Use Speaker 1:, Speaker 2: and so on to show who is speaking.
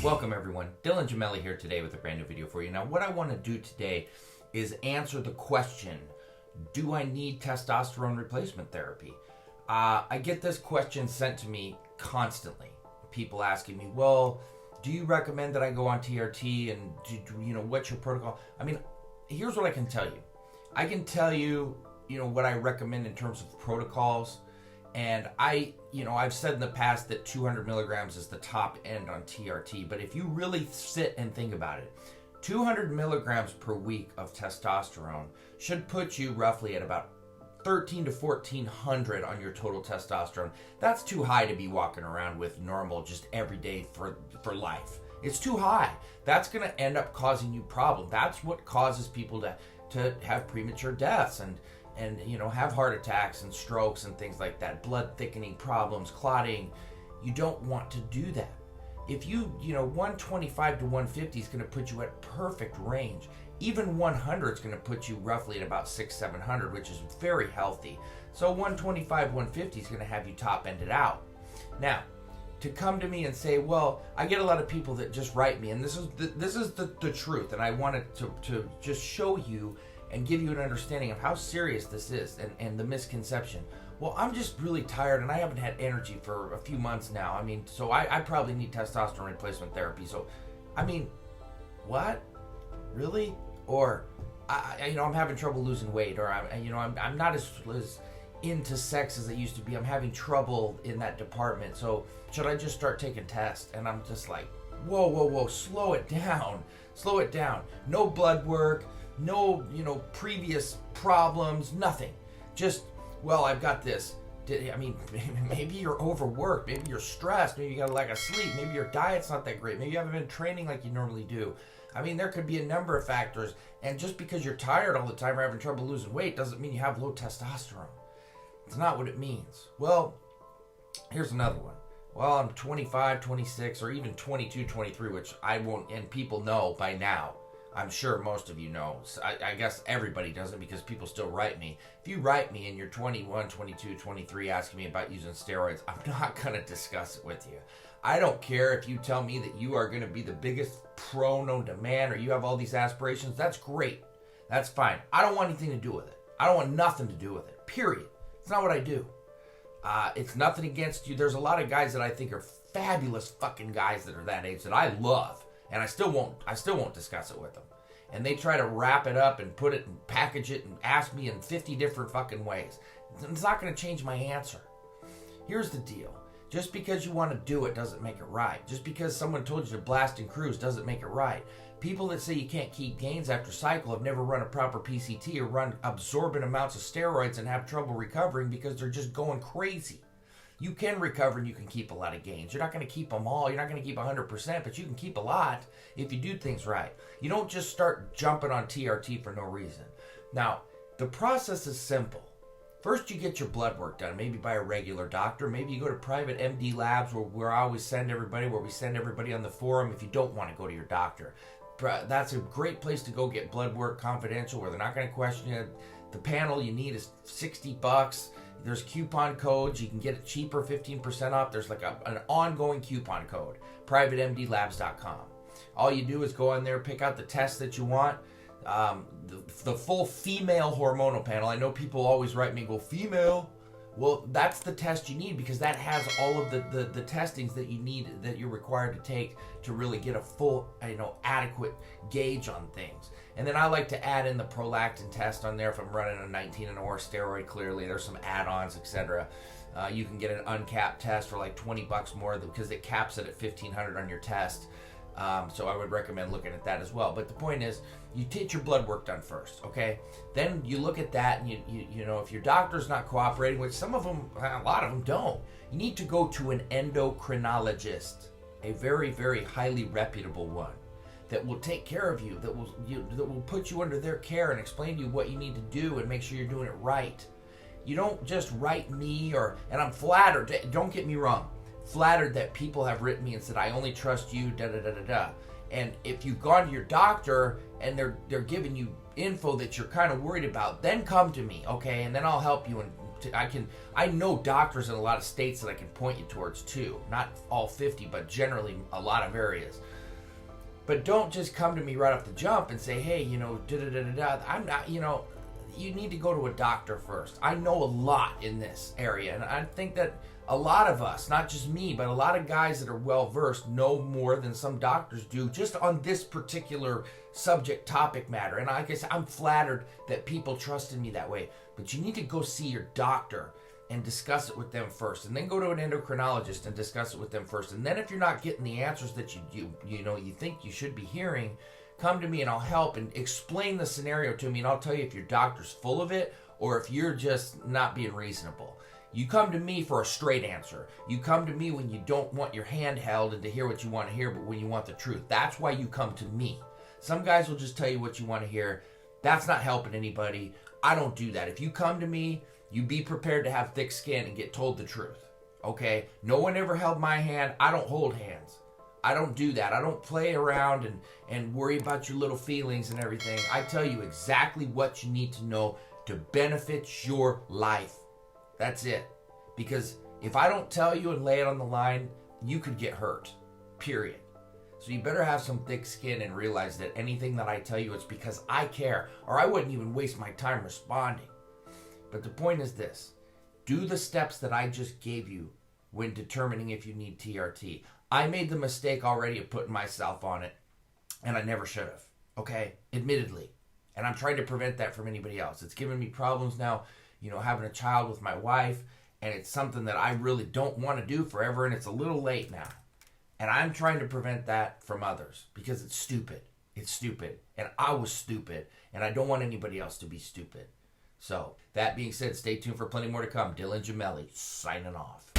Speaker 1: Welcome everyone, Dylan Gemelli here today with a brand new video for you. Now what I want to do today is answer the question, do I need testosterone replacement therapy? I get this question sent to me constantly. People asking me, well, do you recommend that I go on TRT and what's your protocol? I mean, here's what I can tell you. I can tell you, what I recommend in terms of protocols. And I've said in the past that 200 milligrams is the top end on TRT. But if you really sit and think about it, 200 milligrams per week of testosterone should put you roughly at about 13 to 1400 on your total testosterone. That's too high to be walking around with normal, just every day for life. It's too high. That's going to end up causing you problems. That's what causes people to have premature deaths and have heart attacks and strokes and things like that, blood thickening problems, clotting. You don't want to do that. If 125 to 150 is going to put you at perfect range. Even 100 is going to put you roughly at about 600-700, which is very healthy. So 125, 150 is going to have you top ended out. Now, to come to me and say, well, I get a lot of people that just write me, and this is the truth, and I wanted to just show you and give you an understanding of how serious this is and the misconception. Well, I'm just really tired and I haven't had energy for a few months now. I mean, so I probably need testosterone replacement therapy. So, I mean, what? Really? Or, I'm having trouble losing weight, or I'm not as into sex as I used to be. I'm having trouble in that department. So, should I just start taking tests? And I'm just like, whoa, slow it down. No blood work. No, previous problems, nothing. Just, well, I've got this. Maybe you're overworked. Maybe you're stressed. Maybe you got a lack of sleep. Maybe your diet's not that great. Maybe you haven't been training like you normally do. I mean, there could be a number of factors. And just because you're tired all the time or having trouble losing weight doesn't mean you have low testosterone. It's not what it means. Well, here's another one. Well, I'm 25, 26, or even 22, 23, which I won't, and people know by now. I'm sure most of you know. So I guess everybody doesn't because people still write me. If you write me and you're 21, 22, 23 asking me about using steroids, I'm not going to discuss it with you. I don't care if you tell me that you are going to be the biggest pro known to man or you have all these aspirations. That's great. That's fine. I don't want anything to do with it. I don't want nothing to do with it. Period. It's not what I do. It's nothing against you. There's a lot of guys that I think are fabulous fucking guys that are that age that I love. And I still won't discuss it with them. And they try to wrap it up and put it and package it and ask me in 50 different fucking ways. It's not going to change my answer. Here's the deal. Just because you want to do it doesn't make it right. Just because someone told you to blast and cruise doesn't make it right. People that say you can't keep gains after cycle have never run a proper PCT or run absorbent amounts of steroids and have trouble recovering because they're just going crazy. You can recover and you can keep a lot of gains. You're not going to keep them all. You're not going to keep 100%, but you can keep a lot if you do things right. You don't just start jumping on TRT for no reason. Now, the process is simple. First, you get your blood work done, maybe by a regular doctor. Maybe you go to private MD labs where I always send everybody, where we send everybody on the forum if you don't want to go to your doctor. That's a great place to go get blood work confidential where they're not going to question you. The panel you need is $60. There's coupon codes. You can get it cheaper, 15% off. There's like an ongoing coupon code, privatemdlabs.com. All you do is go in there, pick out the test that you want. The full female hormonal panel. I know people always write me and go, female. Well, that's the test you need because that has all of the testings that you need, that you're required to take to really get a full, adequate gauge on things. And then I like to add in the prolactin test on there if I'm running a 19 and or steroid. Clearly, there's some add-ons, etc. You can get an uncapped test for like $20 more because it caps it at 1,500 on your test. So I would recommend looking at that as well. But the point is, you get your blood work done first, okay? Then you look at that, and you know if your doctor's not cooperating, which some of them, a lot of them don't, you need to go to an endocrinologist, a very, very highly reputable one that will take care of you, that will put you under their care and explain to you what you need to do and make sure you're doing it right. You don't just write me and I'm flattered. Don't get me wrong. Flattered that people have written me and said, I only trust you, da-da-da-da-da. And if you've gone to your doctor and they're giving you info that you're kind of worried about, then come to me, okay? And then I'll help you and I know doctors in a lot of states that I can point you towards too. Not all 50, but generally a lot of areas. But don't just come to me right off the jump and say, hey, da-da-da-da-da. I'm not, you need to go to a doctor first. I know a lot in this area, and I think that a lot of us, not just me, but a lot of guys that are well-versed know more than some doctors do just on this particular subject topic matter. And like I said, I'm flattered that people trusted me that way. But you need to go see your doctor and discuss it with them first, and then go to an endocrinologist and discuss it with them first. And then if you're not getting the answers that you think you should be hearing, come to me and I'll help and explain the scenario to me, and I'll tell you if your doctor's full of it or if you're just not being reasonable. You come to me for a straight answer. You come to me when you don't want your hand held and to hear what you want to hear, but when you want the truth. That's why you come to me. Some guys will just tell you what you want to hear. That's not helping anybody. I don't do that. If you come to me, you be prepared to have thick skin and get told the truth. Okay? No one ever held my hand. I don't hold hands. I don't do that. I don't play around and worry about your little feelings and everything. I tell you exactly what you need to know to benefit your life. That's it. Because if I don't tell you and lay it on the line, you could get hurt. Period. So you better have some thick skin and realize that anything that I tell you, it's because I care, or I wouldn't even waste my time responding. But the point is this. Do the steps that I just gave you when determining if you need TRT. I made the mistake already of putting myself on it, and I never should have. Okay? Admittedly. And I'm trying to prevent that from anybody else. It's given me problems now, having a child with my wife, and it's something that I really don't want to do forever, and it's a little late now. And I'm trying to prevent that from others because it's stupid. It's stupid. And I was stupid, and I don't want anybody else to be stupid. So, that being said, stay tuned for plenty more to come. Dylan Gemelli, signing off.